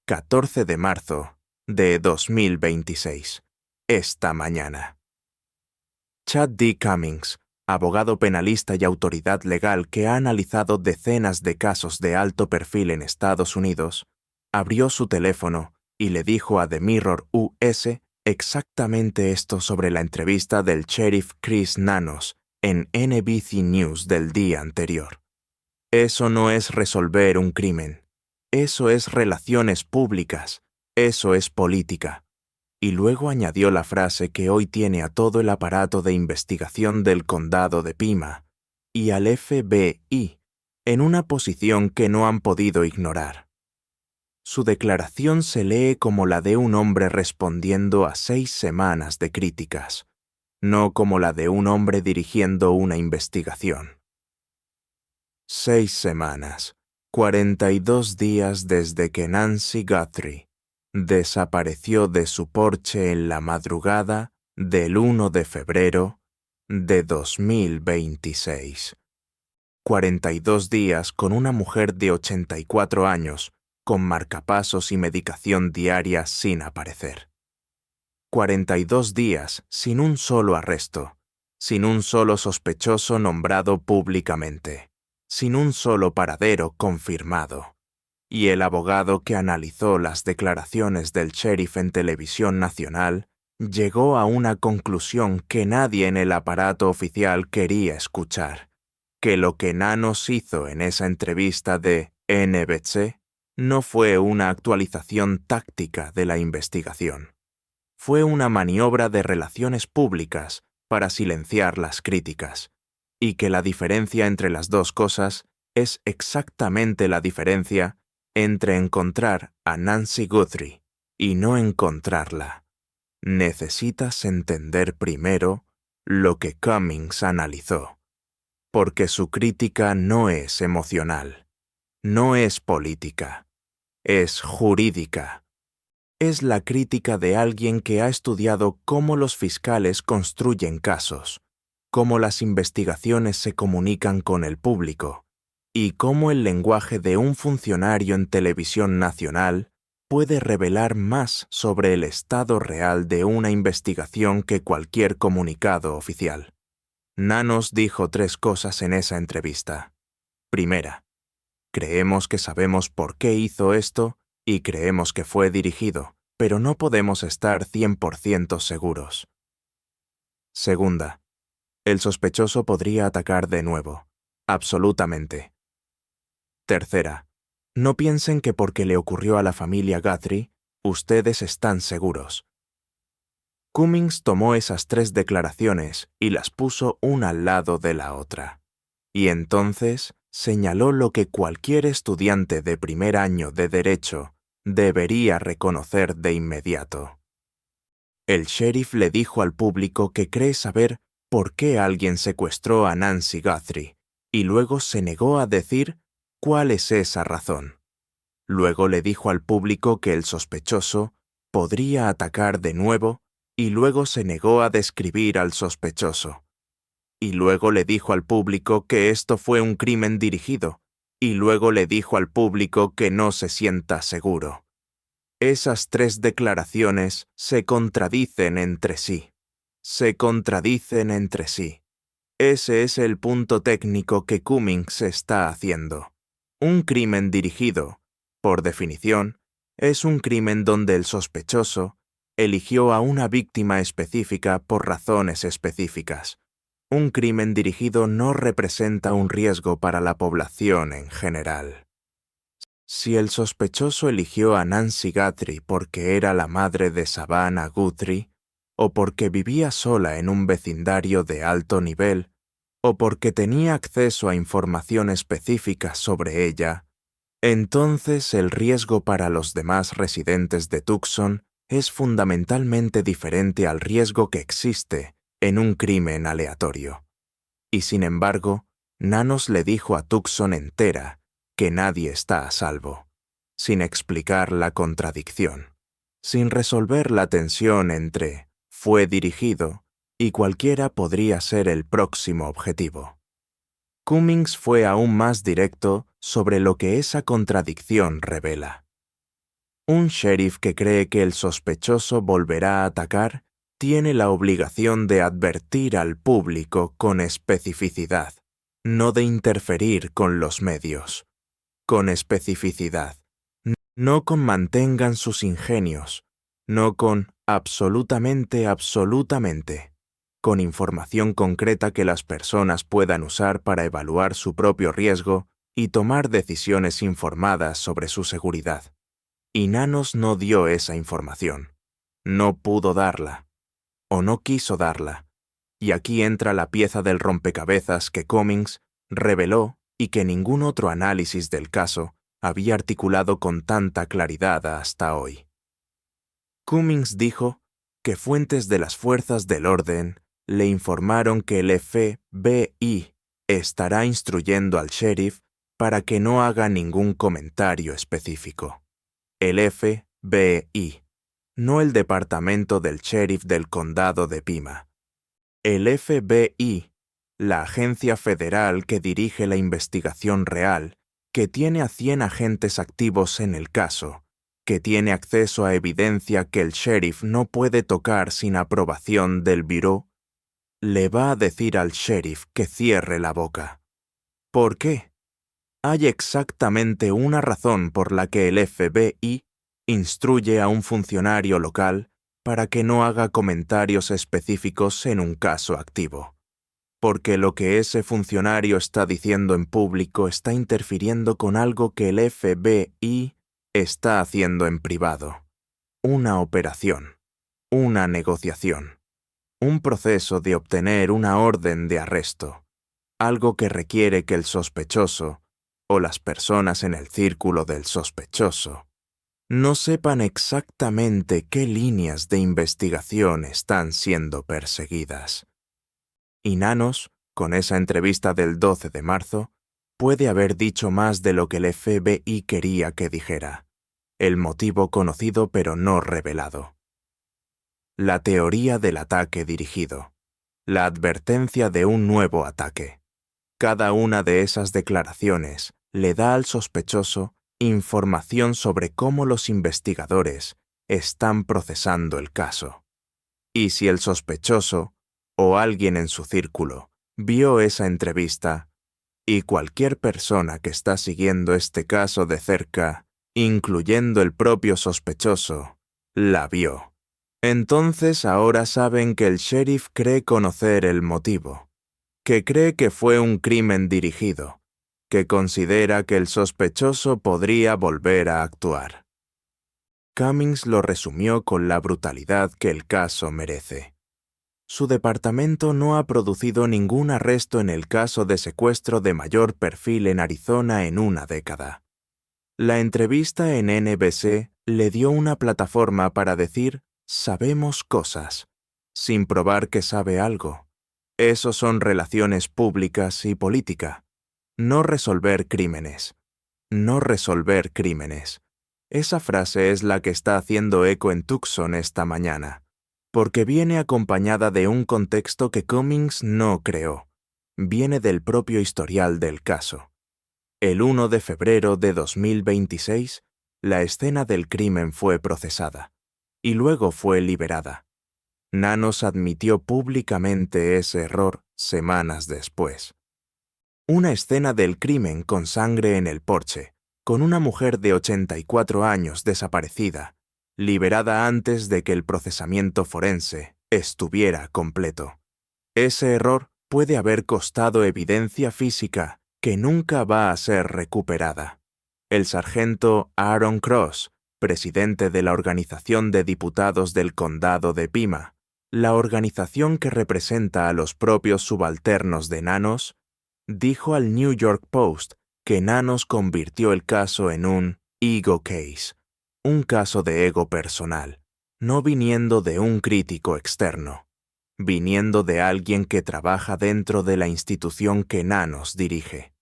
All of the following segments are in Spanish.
14 de marzo de 2026, esta mañana. Chad D. Cummings, abogado penalista y autoridad legal que ha analizado decenas de casos de alto perfil en Estados Unidos, abrió su teléfono y le dijo a The Mirror US exactamente esto sobre la entrevista del sheriff Chris Nanos en NBC News del día anterior. Eso no es resolver un crimen. Eso es relaciones públicas. Eso es política. Y luego añadió la frase que hoy tiene a todo el aparato de investigación del condado de Pima y al FBI en una posición que no han podido ignorar. Su declaración se lee como la de un hombre respondiendo a 6 semanas de críticas, no como la de un hombre dirigiendo una investigación. 6 semanas, 42 días desde que Nancy Guthrie desapareció de su porche en la madrugada del 1 de febrero de 2026. 42 días con una mujer de 84 años con marcapasos y medicación diaria sin aparecer. 42 días sin un solo arresto, sin un solo sospechoso nombrado públicamente, sin un solo paradero confirmado. Y el abogado que analizó las declaraciones del sheriff en televisión nacional llegó a una conclusión que nadie en el aparato oficial quería escuchar, que lo que Nanos hizo en esa entrevista de NBC no fue una actualización táctica de la investigación. Fue una maniobra de relaciones públicas para silenciar las críticas, y que la diferencia entre las dos cosas es exactamente la diferencia entre encontrar a Nancy Guthrie y no encontrarla. Necesitas entender primero lo que Cummings analizó, porque su crítica no es emocional, no es política, es jurídica. Es la crítica de alguien que ha estudiado cómo los fiscales construyen casos, cómo las investigaciones se comunican con el público, y cómo el lenguaje de un funcionario en televisión nacional puede revelar más sobre el estado real de una investigación que cualquier comunicado oficial. Nanos dijo 3 cosas en esa entrevista. Primera, creemos que sabemos por qué hizo esto y creemos que fue dirigido, pero no podemos estar 100% seguros. Segunda, el sospechoso podría atacar de nuevo. Absolutamente. Tercera, no piensen que porque le ocurrió a la familia Guthrie, ustedes están seguros. Cummings tomó esas 3 declaraciones y las puso una al lado de la otra. Y entonces señaló lo que cualquier estudiante de primer año de Derecho debería reconocer de inmediato. El sheriff le dijo al público que cree saber por qué alguien secuestró a Nancy Guthrie, y luego se negó a decir cuál es esa razón. Luego le dijo al público que el sospechoso podría atacar de nuevo, y luego se negó a describir al sospechoso. Y luego le dijo al público que esto fue un crimen dirigido, y luego le dijo al público que no se sienta seguro. Esas 3 declaraciones se contradicen entre sí. Se contradicen entre sí. Ese es el punto técnico que Cummings está haciendo. Un crimen dirigido, por definición, es un crimen donde el sospechoso eligió a una víctima específica por razones específicas. Un crimen dirigido no representa un riesgo para la población en general. Si el sospechoso eligió a Nancy Guthrie porque era la madre de Savannah Guthrie, o porque vivía sola en un vecindario de alto nivel, o porque tenía acceso a información específica sobre ella, entonces el riesgo para los demás residentes de Tucson es fundamentalmente diferente al riesgo que existe en un crimen aleatorio. Y sin embargo, Nanos le dijo a Tucson entera que nadie está a salvo, sin explicar la contradicción, sin resolver la tensión entre fue dirigido y cualquiera podría ser el próximo objetivo. Cummings fue aún más directo sobre lo que esa contradicción revela. Un sheriff que cree que el sospechoso volverá a atacar tiene la obligación de advertir al público con especificidad, no de interferir con los medios. Con especificidad. No con mantengan sus ingenios, no con absolutamente, con información concreta que las personas puedan usar para evaluar su propio riesgo y tomar decisiones informadas sobre su seguridad. Y Nanos no dio esa información. No pudo darla. O no quiso darla. Y aquí entra la pieza del rompecabezas que Cummings reveló y que ningún otro análisis del caso había articulado con tanta claridad hasta hoy. Cummings dijo que fuentes de las fuerzas del orden le informaron que el FBI estará instruyendo al sheriff para que no haga ningún comentario específico. El FBI, no el departamento del sheriff del condado de Pima. El FBI, la agencia federal que dirige la investigación real, que tiene a 100 agentes activos en el caso, que tiene acceso a evidencia que el sheriff no puede tocar sin aprobación del Bureau, le va a decir al sheriff que cierre la boca. ¿Por qué? Hay exactamente una razón por la que el FBI instruye a un funcionario local para que no haga comentarios específicos en un caso activo. Porque lo que ese funcionario está diciendo en público está interfiriendo con algo que el FBI está haciendo en privado. Una operación, una negociación, un proceso de obtener una orden de arresto, algo que requiere que el sospechoso, o las personas en el círculo del sospechoso, no sepan exactamente qué líneas de investigación están siendo perseguidas. Y Nanos, con esa entrevista del 12 de marzo, puede haber dicho más de lo que el FBI quería que dijera, el motivo conocido pero no revelado. La teoría del ataque dirigido, la advertencia de un nuevo ataque. Cada una de esas declaraciones le da al sospechoso información sobre cómo los investigadores están procesando el caso. Y si el sospechoso, o alguien en su círculo, vio esa entrevista, y cualquier persona que está siguiendo este caso de cerca, incluyendo el propio sospechoso, la vio. Entonces ahora saben que el sheriff cree conocer el motivo, que cree que fue un crimen dirigido, que considera que el sospechoso podría volver a actuar. Cummings lo resumió con la brutalidad que el caso merece. Su departamento no ha producido ningún arresto en el caso de secuestro de mayor perfil en Arizona en una década. La entrevista en NBC le dio una plataforma para decir «sabemos cosas», sin probar que sabe algo. Eso son relaciones públicas y política. No resolver crímenes. No resolver crímenes. Esa frase es la que está haciendo eco en Tucson esta mañana, porque viene acompañada de un contexto que Cummings no creó. Viene del propio historial del caso. El 1 de febrero de 2026, la escena del crimen fue procesada, y luego fue liberada. Nanos admitió públicamente ese error semanas después. Una escena del crimen con sangre en el porche, con una mujer de 84 años desaparecida, liberada antes de que el procesamiento forense estuviera completo. Ese error puede haber costado evidencia física que nunca va a ser recuperada. El sargento Aaron Cross, presidente de la Organización de Diputados del Condado de Pima, la organización que representa a los propios subalternos de Nanos, dijo al New York Post que Nanos convirtió el caso en un ego case, un caso de ego personal, no viniendo de un crítico externo, viniendo de alguien que trabaja dentro de la institución que Nanos dirige.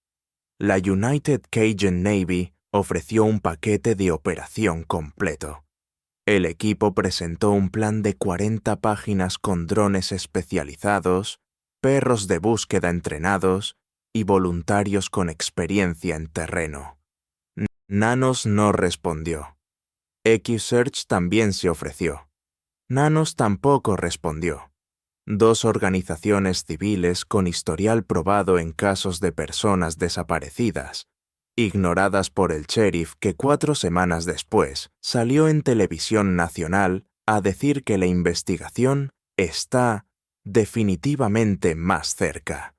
La United Cajun Navy ofreció un paquete de operación completo. El equipo presentó un plan de 40 páginas con drones especializados, perros de búsqueda entrenados y voluntarios con experiencia en terreno. Nanos no respondió. EquuSearch también se ofreció. Nanos tampoco respondió. Dos organizaciones civiles con historial probado en casos de personas desaparecidas, ignoradas por el sheriff que 4 semanas después salió en televisión nacional a decir que la investigación está definitivamente más cerca.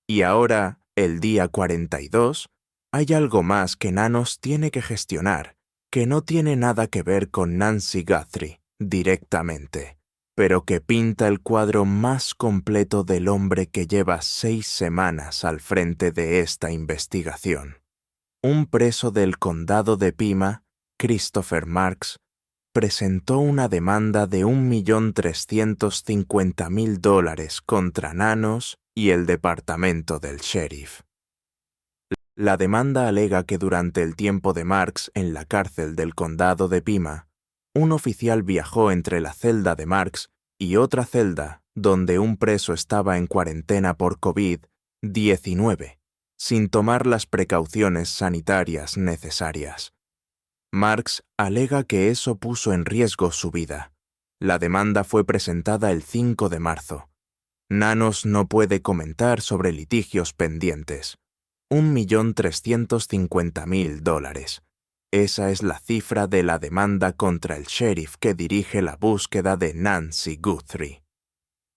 Y ahora, el día 42, hay algo más que Nanos tiene que gestionar, que no tiene nada que ver con Nancy Guthrie directamente, pero que pinta el cuadro más completo del hombre que lleva 6 semanas al frente de esta investigación. Un preso del condado de Pima, Christopher Marks, presentó una demanda de $1.350.000 contra Nanos y el departamento del sheriff. La demanda alega que durante el tiempo de Marks en la cárcel del condado de Pima, un oficial viajó entre la celda de Marks y otra celda donde un preso estaba en cuarentena por COVID-19, sin tomar las precauciones sanitarias necesarias. Marks alega que eso puso en riesgo su vida. La demanda fue presentada el 5 de marzo. Nanos no puede comentar sobre litigios pendientes. $1.350.000. Esa es la cifra de la demanda contra el sheriff que dirige la búsqueda de Nancy Guthrie.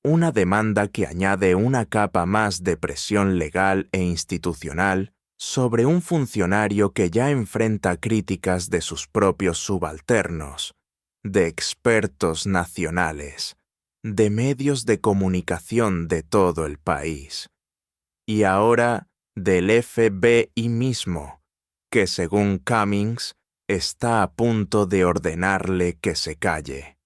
Una demanda que añade una capa más de presión legal e institucional sobre un funcionario que ya enfrenta críticas de sus propios subalternos, de expertos nacionales, de medios de comunicación de todo el país. Y ahora del FBI mismo, que según Cummings está a punto de ordenarle que se calle.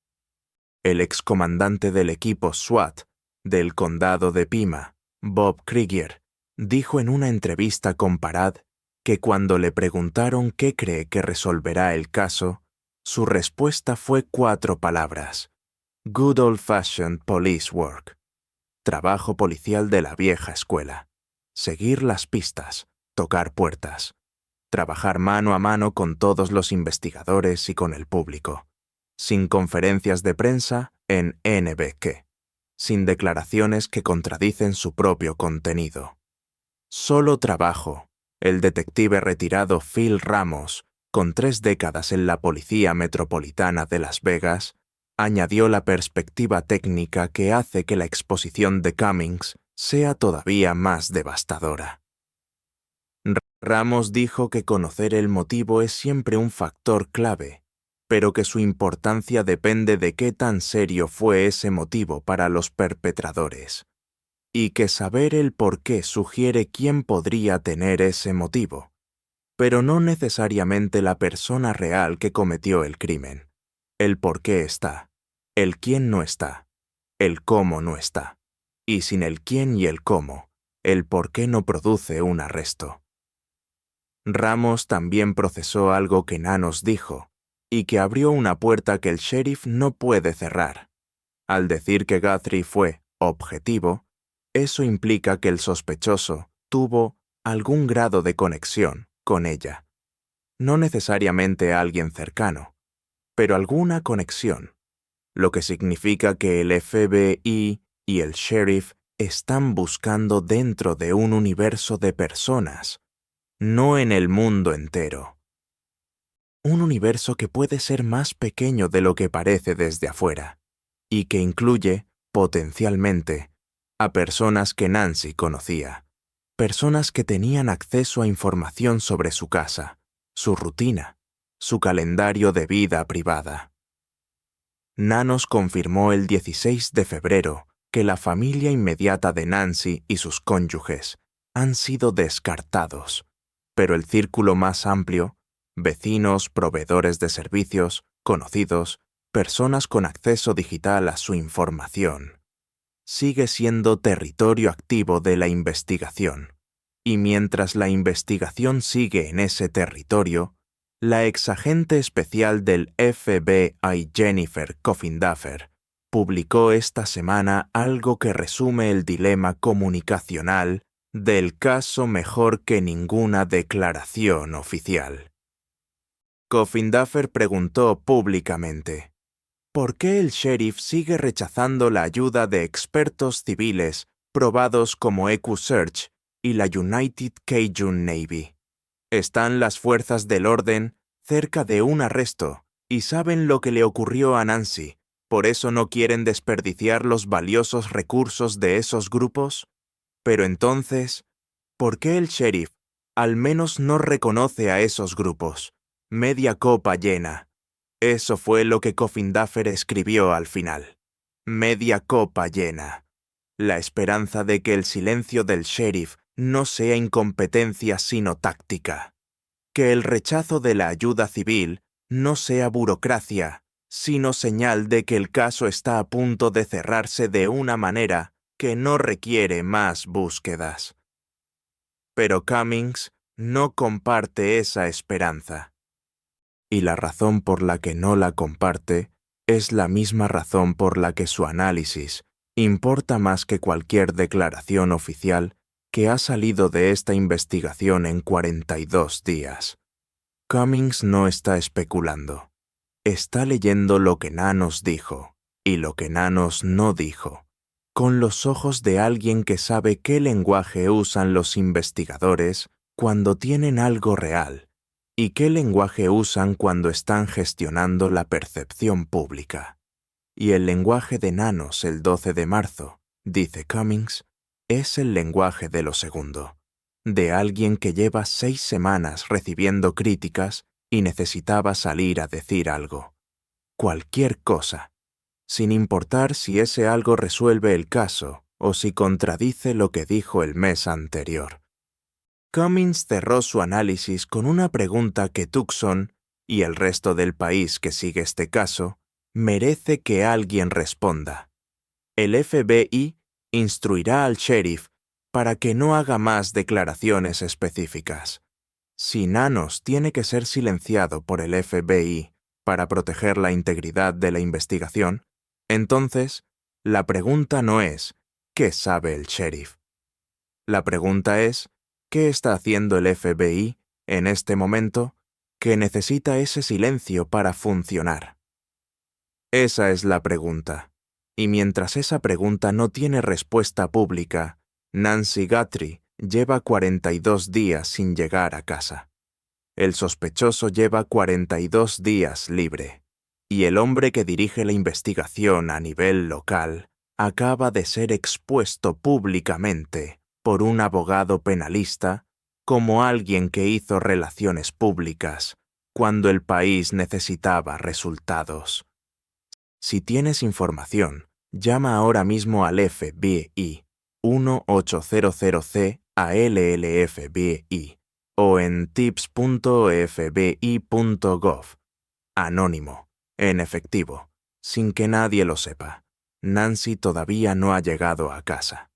El excomandante del equipo SWAT del condado de Pima, Bob Krieger, dijo en una entrevista con Parad que cuando le preguntaron qué cree que resolverá el caso, su respuesta fue 4 palabras: Good old-fashioned police work. Trabajo policial de la vieja escuela. Seguir las pistas, tocar puertas, trabajar mano a mano con todos los investigadores y con el público, sin conferencias de prensa en NBK, sin declaraciones que contradicen su propio contenido. Solo trabajo. El detective retirado Phil Ramos, con 3 décadas en la Policía Metropolitana de Las Vegas, añadió la perspectiva técnica que hace que la exposición de Cummings sea todavía más devastadora. Ramos dijo que conocer el motivo es siempre un factor clave, pero que su importancia depende de qué tan serio fue ese motivo para los perpetradores, y que saber el por qué sugiere quién podría tener ese motivo, pero no necesariamente la persona real que cometió el crimen. El por qué está, el quién no está, el cómo no está, y sin el quién y el cómo, el por qué no produce un arresto. Ramos también procesó algo que Nanos dijo, y que abrió una puerta que el sheriff no puede cerrar. Al decir que Guthrie fue objetivo, eso implica que el sospechoso tuvo algún grado de conexión con ella. No necesariamente alguien cercano, pero alguna conexión, lo que significa que el FBI y el sheriff están buscando dentro de un universo de personas, no en el mundo entero. Un universo que puede ser más pequeño de lo que parece desde afuera, y que incluye, potencialmente, a personas que Nancy conocía, personas que tenían acceso a información sobre su casa, su rutina, su calendario de vida privada. Nanos confirmó el 16 de febrero que la familia inmediata de Nancy y sus cónyuges han sido descartados, pero el círculo más amplio, vecinos, proveedores de servicios, conocidos, personas con acceso digital a su información, sigue siendo territorio activo de la investigación. Y mientras la investigación sigue en ese territorio, la exagente especial del FBI Jennifer Coffin Duffer publicó esta semana algo que resume el dilema comunicacional del caso mejor que ninguna declaración oficial. Coffin Duffer preguntó públicamente: ¿por qué el sheriff sigue rechazando la ayuda de expertos civiles probados como EcuSearch y la United Cajun Navy? Están las fuerzas del orden cerca de un arresto y saben lo que le ocurrió a Nancy. ¿Por eso no quieren desperdiciar los valiosos recursos de esos grupos? Pero entonces, ¿por qué el sheriff al menos no reconoce a esos grupos? Media copa llena. Eso fue lo que Coffin Duffer escribió al final. Media copa llena. La esperanza de que el silencio del sheriff no sea incompetencia sino táctica. Que el rechazo de la ayuda civil no sea burocracia, sino señal de que el caso está a punto de cerrarse de una manera que no requiere más búsquedas. Pero Cummings no comparte esa esperanza. Y la razón por la que no la comparte es la misma razón por la que su análisis importa más que cualquier declaración oficial que ha salido de esta investigación en 42 días. Cummings no está especulando. Está leyendo lo que Nanos dijo y lo que Nanos no dijo, con los ojos de alguien que sabe qué lenguaje usan los investigadores cuando tienen algo real y qué lenguaje usan cuando están gestionando la percepción pública. Y el lenguaje de Nanos el 12 de marzo, dice Cummings, es el lenguaje de lo segundo, de alguien que lleva 6 semanas recibiendo críticas y necesitaba salir a decir algo. Cualquier cosa, sin importar si ese algo resuelve el caso o si contradice lo que dijo el mes anterior. Cummings cerró su análisis con una pregunta que Tucson, y el resto del país que sigue este caso, merece que alguien responda. El FBI instruirá al sheriff para que no haga más declaraciones específicas. Si Nanos tiene que ser silenciado por el FBI para proteger la integridad de la investigación, entonces la pregunta no es ¿qué sabe el sheriff? La pregunta es ¿qué está haciendo el FBI en este momento que necesita ese silencio para funcionar? Esa es la pregunta. Y mientras esa pregunta no tiene respuesta pública, Nancy Guthrie lleva 42 días sin llegar a casa. El sospechoso lleva 42 días libre. Y el hombre que dirige la investigación a nivel local acaba de ser expuesto públicamente por un abogado penalista como alguien que hizo relaciones públicas cuando el país necesitaba resultados. Si tienes información, llama ahora mismo al FBI 1-800-C-ALL-FBI o en tips.fbi.gov. Anónimo, en efectivo, sin que nadie lo sepa. Nancy todavía no ha llegado a casa.